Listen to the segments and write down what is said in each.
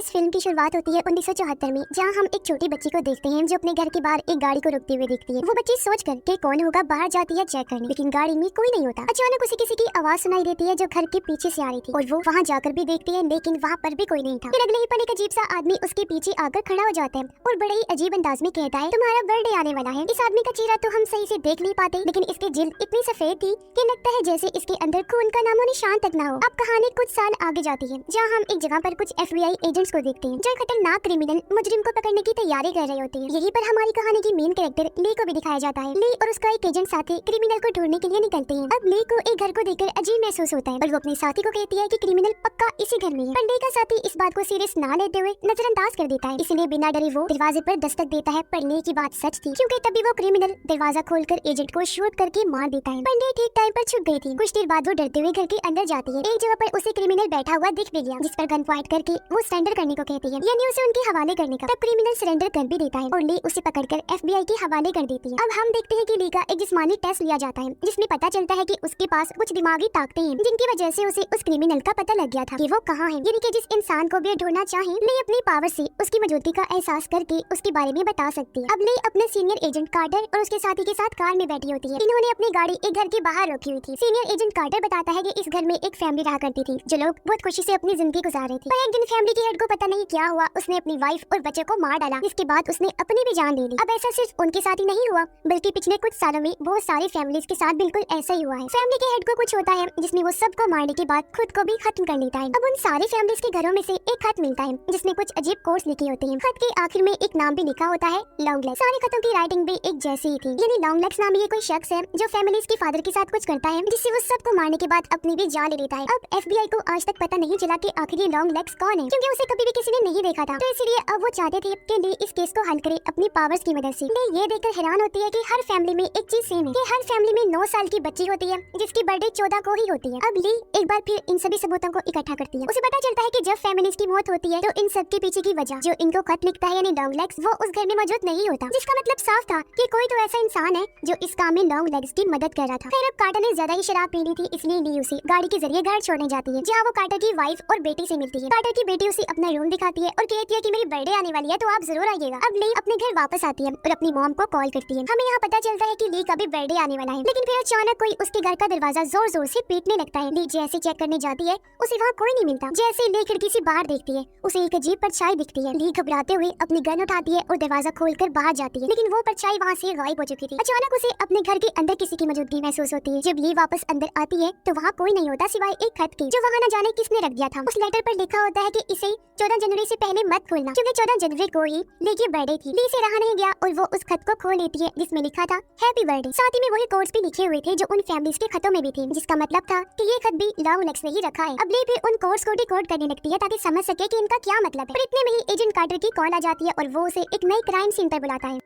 इस फिल्म की शुरुआत होती है 1974 में, जहां हम एक छोटी बच्ची को देखते हैं जो अपने घर के बाहर एक गाड़ी को रुकते हुए देखती है। वो बच्ची सोच कर कि कौन होगा बाहर जाती है चेक करने, लेकिन गाड़ी में कोई नहीं होता। अचानक उसे किसी की आवाज सुनाई देती है जो घर के पीछे से आ रही थी और वो वहाँ जाकर भी देखती है, लेकिन वहाँ पर भी कोई नहीं था। फिर अगले ही पल एक अजीब सा आदमी उसके पीछे आकर खड़ा हो जाता है और बड़े ही अजीब अंदाज में कहता है, तुम्हारा बर्थडे आने वाला है। इस आदमी का चेहरा तो हम सही से देख नहीं पाते, लेकिन इसकी जिल्द इतनी सफेद थी कि लगता है जैसे इसके अंदर खून का नामो निशान तक ना हो। अब कहानी कुछ साल आगे जाती है, जहाँ हम एक जगह पर कुछ FBI एजेंट्स को देखते हैं जो खतरनाक क्रिमिनल मुजरिम को पकड़ने की तैयारी कर रहे होते हैं। यहीं पर हमारी कहानी की मेन कैरेक्टर ली को भी दिखाया जाता है। ली और उसका एक एजेंट साथी क्रिमिनल को ढूंढने के लिए निकलते हैं। अब ली को एक घर को देखकर अजीब महसूस होता है और वो अपने साथी को कहती है कि क्रिमिनल पक्का इसी घर में है। पर ली का साथी इस बात को सीरियस ना लेते हुए नजरअंदाज कर देता है, इसलिए बिना डरे वो दरवाजे पर दस्तक देता है। पर ली की बात सच थी, क्योंकि तभी वो क्रिमिनल दरवाजा खोलकर एजेंट को शूट करके मार देता है। पर ली ठीक टाइम पर छुप गई थी। कुछ देर बाद वो डरते हुए घर के अंदर जाती है। एक जगह पर उसे क्रिमिनल बैठा हुआ दिख भी गया, जिस पर गन पॉइंट करके वो सरेंडर करने को कहती है, यानी उसे उनके हवाले करने का। तब क्रिमिनल सरेंडर कर भी देता है और ली उसे पकड़कर FBI के हवाले कर देती है। अब हम देखते हैं कि ली का एक जिस्मानी टेस्ट लिया जाता है, जिसमें पता चलता है कि उसके पास कुछ दिमागी ताकतें हैं, जिनकी वजह से उसे उस क्रिमिनल का पता लग गया था कि वो कहाँ है। यानी कि जिस इंसान को भी ढूंढना चाहे, ली अपनी पावर से उसकी मौजूदगी का एहसास करके उसके बारे में बता सकती है। अब ली अपने सीनियर एजेंट कार्टर और उसके साथी के साथ कार में बैठी होती है। इन्होंने अपनी गाड़ी एक घर के बाहर रोकी हुई थी। सीनियर एजेंट कार्टर बताता है कि इस घर में एक फैमिली रहा करती थी, जो लोग बहुत खुशी से अपनी जिंदगी गुजार रही थी। पर एक दिन फैमिली की हेड को पता नहीं क्या हुआ, उसने अपनी वाइफ और बच्चे को मार डाला, जिसके बाद उसने अपनी भी जान ले ली। अब ऐसा सिर्फ उनके साथ ही नहीं हुआ, बल्कि पिछले कुछ सालों में बहुत सारी फैमिलीज के साथ बिल्कुल ऐसा ही हुआ है। फैमिली के हेड को कुछ होता है जिसमें वो सबको मारने के बाद खुद को भी खत्म कर लेता है। अब उन सारी फैमिलीज के घरों में से एक खत मिलता है, जिसमें कुछ अजीब कोड्स लिखे होते हैं। खत के आखिर में एक नाम भी लिखा होता है, लॉन्गलेग्स। सारे खतों की राइटिंग भी एक जैसी ही थी, यानी लॉन्गलेग्स नाम ये कोई शख्स है जो फैमिलीज के फादर के साथ कुछ करता है, जिससे वो सबको मारने के बाद अपनी भी जान ले लेता है। अब FBI को आज तक पता नहीं चला कि आखिर ये लॉन्गलेग्स कौन है, क्योंकि उसे कभी भी किसी ने नहीं देखा था। तो इसलिए अब वो चाहते थे कि ली इस केस को हल करे अपनी पावर्स की मदद से। ली ये देखकर हैरान होती है कि हर फैमिली में एक चीज सेम है, कि हर फैमिली में 9 साल की बच्ची होती है जिसकी बर्थडे 14 को ही होती है। अब ली एक बार फिर इन सभी सबूतों को इकट्ठा करती है। उसे पता चलता है कि जब फैमिलीज की मौत होती है तो इन सब के पीछे की वजह जो इनको खत लिखता है, यानी लॉन्गलेग्स, वो उस घर में मौजूद नहीं होता, जिसका मतलब साफ था कि कोई तो ऐसा इंसान है जो इस काम में लॉन्गलेग्स की मदद कर रहा था। फिर अब कार्टर ने ज्यादा ही शराब पी ली थी, इसलिए ली उसे गाड़ी के जरिए घर छोड़ने जाती है, जहाँ वो कार्टर की वाइफ और बेटी से मिलती है। कार्टर की बेटी उसे अपना रूम दिखाती है और कहती है कि मेरी बर्थडे आने वाली है, तो आप जरूर आइएगा। अब ली अपने घर वापस आती है और अपनी मॉम को कॉल करती है। हमें यहाँ पता चलता है कि ली का भी बर्थडे आने वाला है, लेकिन फिर अचानक कोई उसके घर का दरवाजा जोर जोर से पीटने लगता है। ली जैसे चेक करने जाती है, उसे वहाँ कोई नहीं मिलता। जैसे ली खिड़की से बाहर देखती है, उसे एक अजीब परछाई दिखती है। ली घबराते हुए अपनी गन उठाती है और दरवाजा खोलकर बाहर जाती है, लेकिन वो परछाई वहाँ से गायब हो चुकी थी। अचानक उसे अपने घर के अंदर किसी की मौजूदगी महसूस होती है। जब ली वापस अंदर आती है तो वहाँ कोई नहीं होता सिवाय एक खत के, जो वहाँ न जाने किसने रख दिया था। उस लेटर पर लिखा होता है कि इसे 14 जनवरी से पहले मत खोलना, क्योंकि 14 जनवरी को ही ली की बर्थडे थी। ली से रहा नहीं गया और वो उस खत को खोल लेती है, जिसमें लिखा था हैप्पी बर्थडे। साथ ही में वही कोड्स भी लिखे हुए थे जो उन फैमिलीज के खतों में भी थे, जिसका मतलब था कि ये खत भी लॉन्गलेग्स ने ही रखा है। अब ली भी उन कोड्स को डिकोड करने लगती है ताकि समझ सके कि इनका क्या मतलब है। पर इतने में ही एजेंट कार्टर की कॉल आ जाती है और वो उसे एक नई क्राइम सीन पर बुलाता है।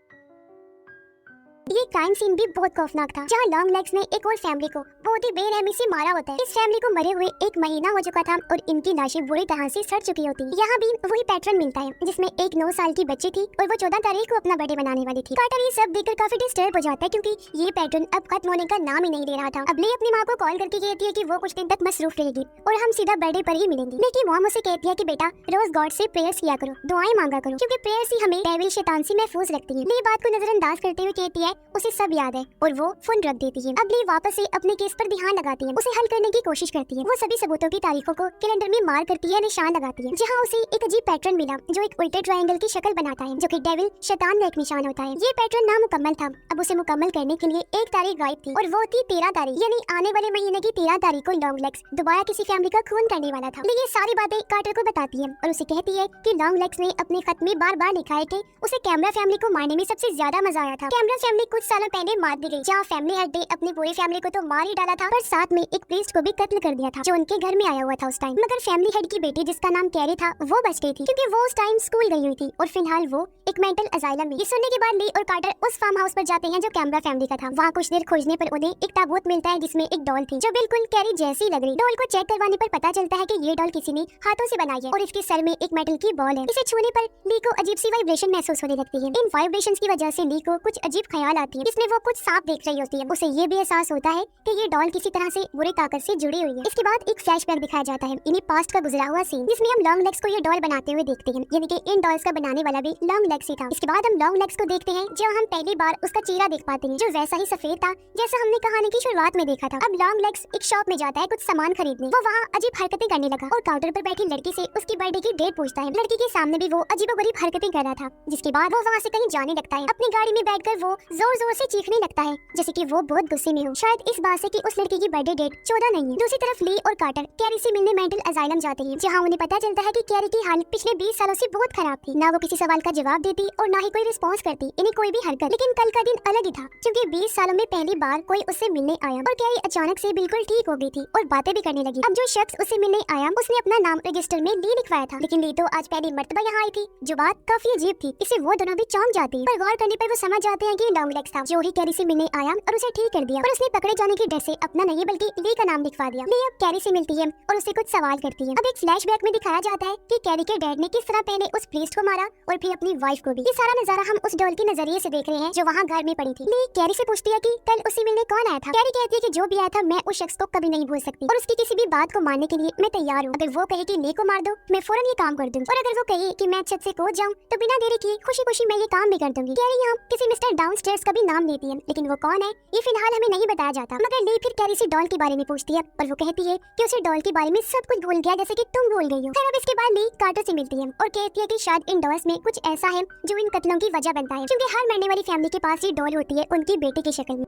ये क्राइम सीन भी बहुत खौफनाक था, जहाँ लॉन्गलेग्स ने एक और फैमिली को बहुत ही बेरहमी से मारा होता है। इस फैमिली को मरे हुए 1 महीना हो चुका था और इनकी लाशें बुरी तरह से सड़ चुकी होती। यहाँ भी वही पैटर्न मिलता है, जिसमें एक 9 साल की बच्ची थी और वो 14 तारीख को अपना बर्थडे मनाने वाली थी। कार्टर ये सब देखकर काफी डिस्टर्ब हो जाता है, क्योंकि ये पैटर्न अब खत्म होने का नाम ही नहीं ले रहा था। अब ली अपनी माँ को कॉल करके कहती है कि वो कुछ दिन तक मसरूफ रहेगी और हम सीधा बर्थडे पर ही मिलेंगे। लेकिन मॉम उसे कहती है कि बेटा रोज गॉड से प्रेयर्स किया करो, दुआएं मांगा करो, क्योंकि प्रेयर्स ही हमें डेविल शैतान से महफूज रखती है। ली बात को नजरअंदाज करते हुए कहती है उसे सब याद है और वो फोन रख देती है। अब ली वापस से अपने केस पर ध्यान लगाती है, उसे हल करने की कोशिश करती है। वो सभी सबूतों की तारीखों को कैलेंडर में मार्क करती है, निशान लगाती है, जहाँ उसे एक अजीब पैटर्न मिला जो एक उल्टे ट्रायंगल की शक्ल बनाता है, जो कि डेविल शैतान का एक निशान होता है। ये पैटर्न नामुकम्मल था। अब उसे मुकम्मल करने के लिए एक तारीख गायब थी और वो थी 13 तारीख, यानी आने वाले महीने की 13 तारीख को लॉन्गलेग्स दोबारा किसी फैमिली का खून करने वाला था। ये सारी बातें कार्टर को बताती है और उसे कहती है कि लॉन्गलेग्स ने अपने खत में बार बार लिखा है कि उसे कैमरा फैमिली को मारने में सबसे ज्यादा मजा आया था। कैमरा फैमिली कुछ सालों पहले मार दी गई, जहाँ फैमिली हेड ने अपनी पूरी फैमिली को तो मार ही डाला था, पर साथ में एक प्रीस्ट को भी कत्ल कर दिया था जो उनके घर में आया हुआ था उस टाइम। मगर फैमिली हेड की बेटी, जिसका नाम कैरी था, वो बच गई थी, क्योंकि वो उस टाइम स्कूल गई हुई थी और फिलहाल वो एक मेंटल असाइलम में। ये सुनने के बाद ली और कार्टर उस फार्म हाउस पर जाते हैं जो कैमरा फैमिली का था। वहाँ कुछ देर खोजने पर उन्हें एक ताबूत मिलता है जिसमें एक डॉल थी जो बिल्कुल कैरी जैसी लग रही। डॉल को चेक करवाने पर पता चलता है कि ये डॉल किसी ने हाथों से बनाई है और इसके सर में एक मेटल की बॉल है। इसे छूने पर ली को अजीब सी वाइब्रेशन महसूस होने लगती है। इन वाइब्रेशंस की वजह से ली को कुछ अजीब ख्याल डॉल आती है जिसमें वो कुछ सांप देख रही होती है। उसे ये भी एहसास होता है कि ये डॉल किसी तरह से बुरी ताकत से जुड़ी हुई है। इसके बाद एक फ्लैशबैक दिखाया जाता है इन्हीं पास्ट का गुजरा हुआ सीन, जिसमें हम लॉन्ग लेग्स को ये डॉल बनाते हुए देखते हैं, यानी कि इन डॉल्स का बनाने वाला भी लॉन्ग लेग्स ही था। इसके बाद हम लॉन्ग लेग्स को देखते हैं जब हम पहली बार उसका चेहरा देख पाते हैं, जो वैसा ही सफेद था जैसा हमने कहानी की शुरुआत में देखा था। अब लॉन्ग लेग्स एक शॉप में जाता है कुछ सामान खरीदने। वो वहाँ अजीब हरकतें करने लगा और काउंटर पर बैठी लड़की से उसकी बर्थडे की डेट पूछता है। लड़की के सामने भी वो अजीबोगरीब हरकतें कर रहा था, जिसके बाद वो वहाँ से कहीं जाने लगता है। अपनी गाड़ी में बैठकर वो जोर जोर से चीखने लगता है जैसे कि वो बहुत गुस्से में हो, शायद इस बात से कि उस लड़की की बर्थडे डेट 14 नहीं है। दूसरी तरफ ली और कार्टर कैरी से मिलने मेंटल असाइलम जाते हैं, जहाँ उन्हें पता चलता है कि कैरी की हालत पिछले 20 सालों से बहुत खराब थी। ना वो किसी सवाल का जवाब देती और ना ही कोई रिस्पॉन्स करती, इन्हें कोई भी हरकत। लेकिन कल का दिन अलग ही था, क्योंकि 20 सालों में पहली बार कोई उससे मिलने आया और कैरी अचानक से बिल्कुल ठीक हो गई थी और बातें भी करने लगी। अब जो शख्स उससे मिलने आया उसने अपना नाम रजिस्टर में ली लिखवाया था, लेकिन ली तो आज पहली मर्तबा यहाँ आई थी, जो बात काफी अजीब थी। इसे वो दोनों भी चौंक जाते हैं, पर गौर करने पर वो समझ जाते हैं कि लॉन्ग लेग्स था जो ही कैरी से मिलने आया और उसे ठीक कर दिया। और उसने पकड़े जाने के डर से अपना नहीं बल्कि ली का नाम लिखवा दिया। ली अब कैरी से मिलती है और उसे कुछ सवाल करती है। अब एक फ्लैशबैक में दिखाया जाता है कि कैरी के डैड ने किस तरह पहले उस प्रीस्ट को मारा और फिर अपनी वाइफ को भी। ये सारा नजारा हम उस डॉल के नजरिए से देख रहे हैं जो वहाँ घर में पड़ी थी। ली कैरी से पूछती है कि कल उसे मिलने कौन आया था। कैरी कहती है कि जो भी आया था मैं उस शख्स को कभी नहीं भूल सकती और उसकी किसी भी बात को मानने के लिए मैं तैयार हूँ। अगर वो कहे कि ली को मार दो, मैं फौरन ये काम कर दूंगी, और अगर वो कहे कि मैं छत से कूद जाऊँ तो बिना देरी किए खुशी खुशी मैं ये काम भी कर दूंगी। कैरी यहाँ किसी मिस्टर डाउनस्टेयर्स का भी नाम लेती है, लेकिन वो कौन है ये फिलहाल हमें नहीं बताया जाता। मगर ली फिर कैरी से डॉल के बारे में पूछती है और वो कहती है कि उसे डॉल के बारे में सब कुछ भूल गया जैसे कि तुम भूल गई हो। फिर अब इसके बाद ली कार्टर से मिलती है और कहती है कि शायद इन डॉल्स में कुछ ऐसा है जो इन कत्लों की वजह बनता है, क्योंकि हर मरने वाली फैमिली के पास ये डॉल होती है उनकी बेटी की शक्ल में।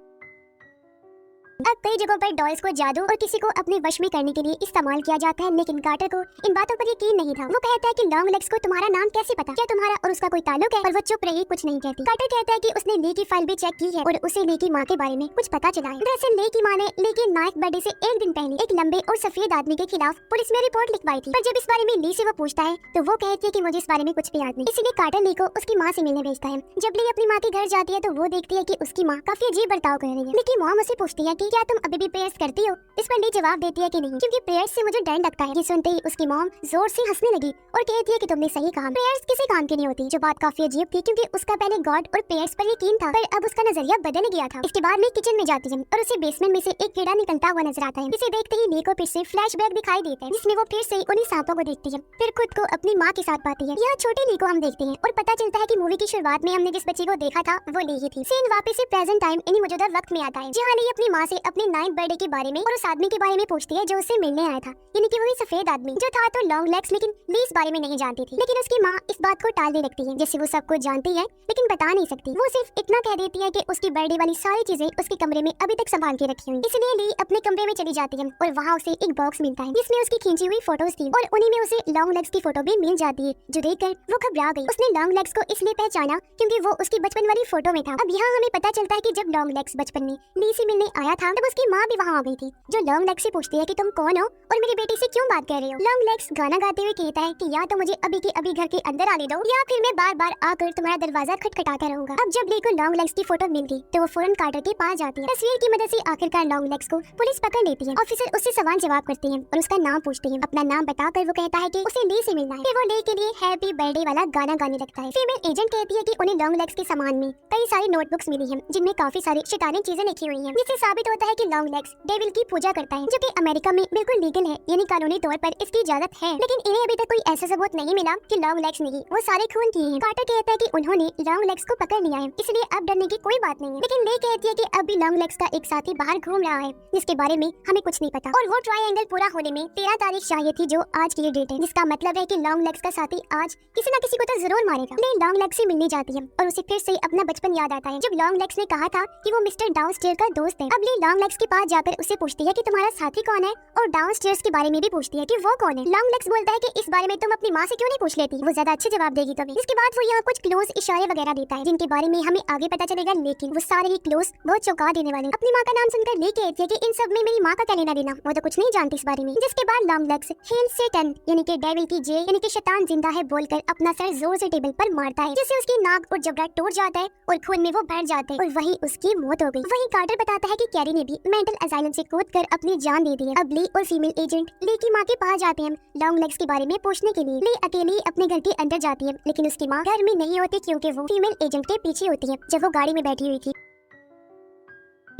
अब कई जगहों पर डॉल्स को जादू और किसी को अपने वश में करने के लिए इस्तेमाल किया जाता है, लेकिन कार्टर को इन बातों पर यकीन नहीं था। वो कहता है कि लॉन्ग लेग्स को तुम्हारा नाम कैसे पता, क्या तुम्हारा और उसका कोई ताल्लुक है? और वो चुप रही, कुछ नहीं कहती। कार्टर कहता है कि उसने ली की फाइल भी चेक की है और उसे ली की माँ के बारे में कुछ पता चला है। दरअसल ली की माँ ने ली के नायक बर्थडे से एक दिन पहले एक लंबे और सफेद आदमी के खिलाफ पुलिस में रिपोर्ट लिखवाई थी। पर जब इस बारे में ली से वो पूछता है तो वो कहती है कि मुझे इस बारे में कुछ भी याद नहीं। इसीलिए कार्टर ली को उसकी माँ से मिलने भेजता है। जब ली अपनी माँ के घर जाती है तो वो देखती है कि उसकी माँ काफी अजीब बर्ताव कर रही है। ली की मॉम उसे पूछती है कि क्या तुम अभी भी प्रेयर्स करती हो? इस पर ली जवाब देती है कि नहीं, क्योंकि प्रेयर्स से मुझे डर लगता है। ये सुनते ही उसकी मॉम जोर से हंसने लगी और कहती है कि तुमने सही कहा, प्रेयर्स किसी काम की नहीं होती। जो बात काफी अजीब थी, क्योंकि उसका पहले गॉड और प्रेयर्स पर यकीन था, पर अब उसका नजरिया बदल गया था। इसके बाद ली किचन में जाती है और उसे बेसमेंट में से एक कीड़ा निकलता हुआ नजर आता है। इसे देखते ही ली को फिर से फ्लैशबैक दिखाई देता है, जिसमें वो फिर से उन्हीं सांपों को देखती है, फिर खुद को अपनी माँ के साथ पाती है। यहाँ छोटी ली को हम देखते हैं और पता चलता है कि मूवी की शुरुआत में हमने जिस बच्ची को देखा था वो ली ही थी। सीन वापस से प्रेजेंट टाइम इन्हीं मौजूदा वक्त में आता है, जहाँ ली अपनी माँ से अपने 9th बर्थडे के बारे में और उस आदमी के बारे में पूछती है जो उससे मिलने आया था, यानी कि वही सफेद आदमी जो था तो लॉन्ग लेग्स। लेकिन ली इस बारे में नहीं जानती थी, लेकिन उसकी माँ इस बात को टालने लगती है, जैसे वो सब कुछ जानती है लेकिन बता नहीं सकती। वो सिर्फ इतना कह देती है कि उसकी बर्थडे वाली सारी चीजें उसके कमरे में अभी तक संभाल के रखी हुई। इसलिए ली अपने कमरे में चली जाती है और वहाँ उसे एक बॉक्स मिलता है जिसमें उसकी खींची हुई फोटोज थी और उन्हीं में उसे लॉन्ग लेग्स की फोटो भी मिल जाती है, जो देखकर वो घबरा गई। उसने लॉन्ग लेग्स को इसलिए पहचाना क्योंकि वो उसकी बचपन वाली फोटो में था। अब यहाँ हमें पता चलता है कि जब लॉन्ग लेग्स बचपन में ली से मिलने आया था तब उसकी माँ भी वहाँ आ गई थी, जो लॉन्ग लेग्स से पूछती है कि तुम कौन हो और मेरी बेटी से क्यों बात कर रहे हो। लॉन्ग लेग्स गाना गाते हुए कहता है कि या तो मुझे अभी के अभी घर के अंदर आने दो या फिर मैं बार बार आकर तुम्हारा दरवाजा खटखटाता रहूंगा। अब जब ली को लॉन्ग लेग्स की फोटो मिल गई तो वो फौरन कार्टर के पास जाती है। तस्वीर की मदद से आखिरकार लॉन्ग लेग्स को पुलिस पकड़ लेती है। ऑफिसर उससे सवाल जवाब करते हैं और उसका नाम पूछते हैं। अपना नाम बताकर वो कहता है कि उसे ली से मिलना है। फिर वो ली के लिए हैप्पी बर्थडे वाला गाना गाने लगता है। फीमेल एजेंट कहती है कि उन्हें लॉन्ग लेग्स के सामान में कई सारी नोटबुक्स मिली हैं जिनमें काफी सारी शैतानी चीजें लिखी हुई हैं, जिससे साबित होता है कि लॉन्ग लेग्स डेविल की पूजा करता है, जो कि अमेरिका में बिल्कुल लीगल है, यानी कानूनी तौर पर इसकी इजाजत है। लेकिन इन्हें अभी तक कोई ऐसा सबूत नहीं मिला कि लॉन्ग लेग्स ने वो सारे खून किए हैं। कार्टर कहता है कि उन्होंने लॉन्ग लेग्स को पकड़ लिया है, इसलिए अब डरने की कोई बात नहीं है। लेकिन ली कहती है कि अब भी लॉन्ग लेग्स का एक साथी बाहर घूम रहा है जिसके बारे में हमें कुछ नहीं पता, और वो ट्रायंगल पूरा होने में 13 तारीख चाहिए थी, जो आज की डेट है, जिसका मतलब है कि लॉन्ग लेग्स का साथी आज किसी न किसी को तो जरूर मारेगा। ली लॉन्ग लेग्स से मिलने जाती है और उसे फिर से अपना बचपन याद आता है, जब लॉन्ग लेग्स ने कहा था कि वो मिस्टर डाउनस्टेयर का दोस्त है। अब ली लॉन्ग लेग्स के पास जाकर उससे पूछती है कि तुम्हारा साथी कौन है, और डाउनस्टेयर्स के बारे में भी पूछती है कि वो कौन है। लॉन्ग लेग्स बोलता है कि इस बारे में तुम अपनी माँ से क्यों नहीं पूछ लेती, वो ज्यादा अच्छे जवाब देगी तभी। इसके बाद वो यहाँ कुछ क्लोज इशारे वगैरह देता है जिनके बारे में हमें आगे पता चलेगा, लेकिन वो सारे ही क्लोज बहुत चौंका देने वाले। अपनी माँ का नाम सुनकर ली कहती है कि इन सब में मेरी माँ का क्या लेना देना, वो तो कुछ नहीं जानती इस बारे में। जिसके बाद लॉन्ग लेग्स हेल सेटन यानी कि डेविल की जे यानी कि शैतान जिंदा है बोलकर अपना सर जोर से टेबल पर मारता है, जिससे उसकी नाक और जबड़ा टूट जाता है और खून में वो भर जाते हैं और वहीं उसकी मौत हो गई। वहीं कार्टर बताता है कि कैरी ने भी मेंटल असाइलम से कूदकर अपनी जान दे दी है। अब ली और फीमेल एजेंट ली की माँ के पास जाते हैं लॉन्ग लेग्स के बारे में पूछने के लिए। ली अकेली अपने घर के अंदर जाती है, लेकिन उसकी माँ घर में नहीं होती क्योंकि वो फीमेल एजेंट के पीछे होती है जब वो गाड़ी में बैठी हुई थी।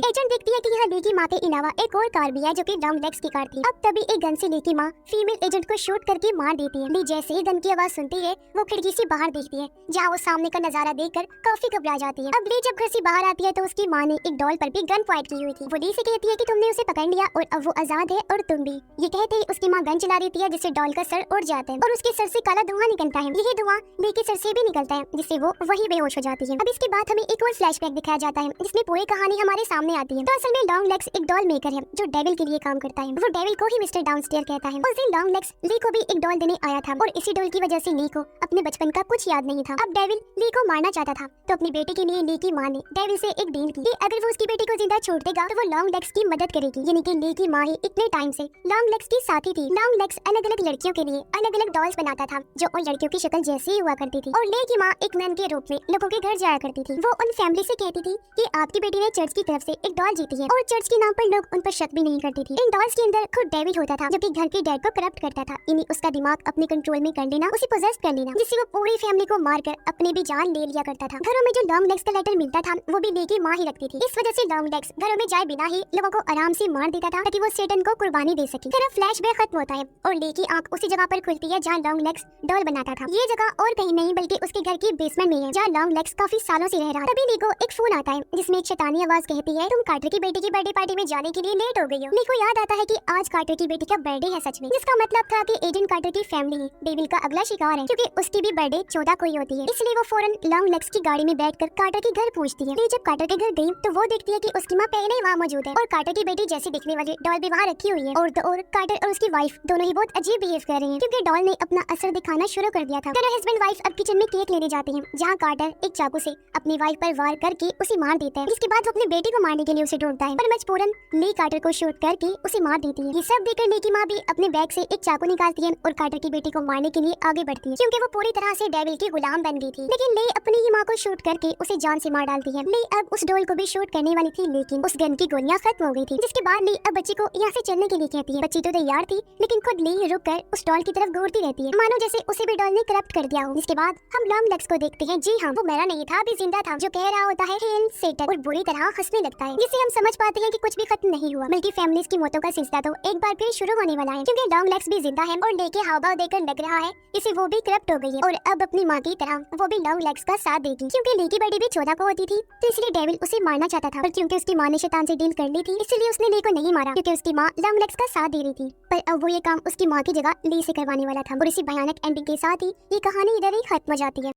एजेंट देखती है कि यहाँ ली की माँ के अलावा एक और कार भी है जो कि लॉन्ग लेग्स की कार थी। अब तभी एक गन से ली की माँ फीमेल एजेंट को शूट करके मार देती है। ली जैसे ही गन की आवाज सुनती है वो खिड़की से बाहर देखती है जहाँ वो सामने का नजारा देखकर काफी घबरा जाती है। अब ली जब घर से बाहर आती है तो उसकी माँ ने एक डॉल पर भी गन पॉइंट की हुई थी। वो ली से कहती है कि तुमने उसे पकड़ लिया और अब वो आजाद है और तुम भी। ये कहते ही उसकी माँ गन चला देती है जिससे डॉल का सर उड़ जाता है और उसके सर से काला धुआं निकलता है। यही धुआं ली के सर से भी निकलता है जिससे वो वही बेहोश हो जाती है। अब इसके बाद हमें एक और फ्लैशबैक दिखाया जाता है जिसमें पूरी कहानी हमारे सामने आती है। तो असल में लॉन्ग लेग्स एक डॉल मेकर है जो डेविल के लिए काम करता है। वो डेविल को ही मिस्टर डाउनस्टेयर कहता है। उस दिन लॉन्ग लेग्स ली को भी एक डॉल देने आया था और इसी डॉल की वजह से ली को अपने बचपन का कुछ याद नहीं था। अब डेविल ली को मारना चाहता था तो अपनी बेटी के लिए ली की माँ ने डेविल से एक डील की कि अगर वो उसकी बेटी को जिंदा छोड़ देगा तो वो लॉन्ग लेग्स की मदद करेगी। यानी कि ली की माँ ही इतने टाइम से लॉन्ग लेग्स की साथी थी। लॉन्ग लेग्स अलग अलग लड़कियों के लिए अलग अलग डॉल्स बनाता था जो उन लड़कियों की शक्ल जैसी ही हुआ करती थी और ली की माँ एक नन के रूप में लोगों के घर जाया करती थी। वो उन फैमिली से कहती थी कि आपकी बेटी ने चर्च की तरफ से एक डॉल जीती है और चर्च के नाम पर लोग उन पर शक भी नहीं करती थी। इन डॉल्स के अंदर खुद डेविल होता था जो कि घर के डैड को करप्ट करता था। इन्हीं उसका दिमाग अपने कंट्रोल में कर लेना, उसे पोजेस कर लेना जिससे वो पूरी फैमिली को मारकर अपनी भी जान ले लिया करता था। घरों में जो लॉन्ग लेग्स का लेटर मिलता था वो भी ली की माँ ही रखती थी। इस वजह से लॉन्ग लेग्स घरों में जाए बिना ही लोगों को आराम से मार देता था ताकि वो सेटन को कुर्बानी दे सके। फिर फ्लैशबैक खत्म होता है और ली की आंख उसी जगह पर खुलती है जहाँ लॉन्ग लेग्स डॉल बनाता था। ये जगह और कहीं नहीं बल्कि उसके घर की बेसमेंट में है जहाँ लॉन्ग लेग्स काफी सालों से रह रहा। तभी ली को एक फोन आता है जिसमें एक शैतानी आवाज कहती है तुम कार्टर की बेटी की बर्थडे पार्टी में जाने के लिए लेट हो गई हो। ली को याद आता है कि आज कार्टर की बेटी का बर्थडे है सच में, जिसका मतलब था कि एजेंट कार्टर की फैमिली ही डेविल का अगला शिकार है क्योंकि उसकी भी बर्थडे 14 को ही होती है। इसलिए वो फौरन लॉन्ग लेग्स की गाड़ी में बैठकर कार्टर के घर पहुंचती है। ली जब कार्टर के घर गई तो वो देखती है कि उसकी माँ पहले ही वहाँ मौजूद है और कार्टर की बेटी जैसी दिखने वाली डॉल भी वहाँ रखी हुई है। और तो और कार्टर और उसकी वाइफ दोनों ही बहुत अजीब बिहेव कर रहे हैं क्योंकि डॉल ने अपना असर दिखाना शुरू कर दिया था। दोनों हस्बैंड वाइफ अब किचन में केक लेने जाते हैं जहाँ कार्टर एक चाकू से अपनी वाइफ पर वार करके उसे मार देता है। जिसके बाद वो अपनी बेटी को मारने के लिए उसे ढूंढता है पर मजबूरन ली कार्टर को शूट करके उसे मार देती है। ये सब देखकर ली की माँ भी अपने बैग से एक चाकू निकालती है और कार्टर की बेटी को मारने के लिए आगे बढ़ती है क्योंकि वो पूरी तरह से डेविल की गुलाम बन गई थी। लेकिन ली अपनी ही माँ को शूट करके उसे जान से मार डालती है। ली अब उस डॉल को भी शूट करने वाली थी लेकिन उस गन की गोलियां खत्म हो गई थी। जिसके बाद ली अब बच्ची को यहाँ से चलने के लिए कहती है। बच्ची तो तैयार थी लेकिन खुद ली रुक कर उस डॉल की तरफ घूरती रहती है मानो जैसे उसे भी डॉल ने करप्ट कर दिया हो। जिसके बाद हम लॉन्ग लेग्स को देखते हैं। जी हाँ, वो मरा नहीं था, अभी जिंदा था, जो कह रहा होता है हेल सेटन और बुरी तरह हंसने लगता है जिससे हम समझ पाते हैं कि कुछ भी खत्म नहीं हुआ बल्कि फैमिलीज की मौतों का सिलसिला तो एक बार फिर शुरू होने वाला है क्योंकि लॉन्ग लेग्स भी जिंदा है और लेके हाव भाव देकर लग रहा है इसे वो भी करप्ट हो गई है और अब अपनी माँ की तरह वो भी लॉन्ग लेग्स का साथ देगी क्योंकि ली की बर्थडे भी 14 को होती थी तो इसलिए डेविल उसे मारना चाहता था पर क्योंकि उसकी माँ ने शैतान से डील कर ली थी इसलिए उसने ली को नहीं मारा क्योंकि उसकी माँ लॉन्ग लेग्स का साथ दे रही थी। पर अब वो ये काम उसकी माँ की जगह ली से करवाने वाला था और इसी भयानक एंडिंग के साथ ही ये कहानी इधर ही खत्म हो जाती है।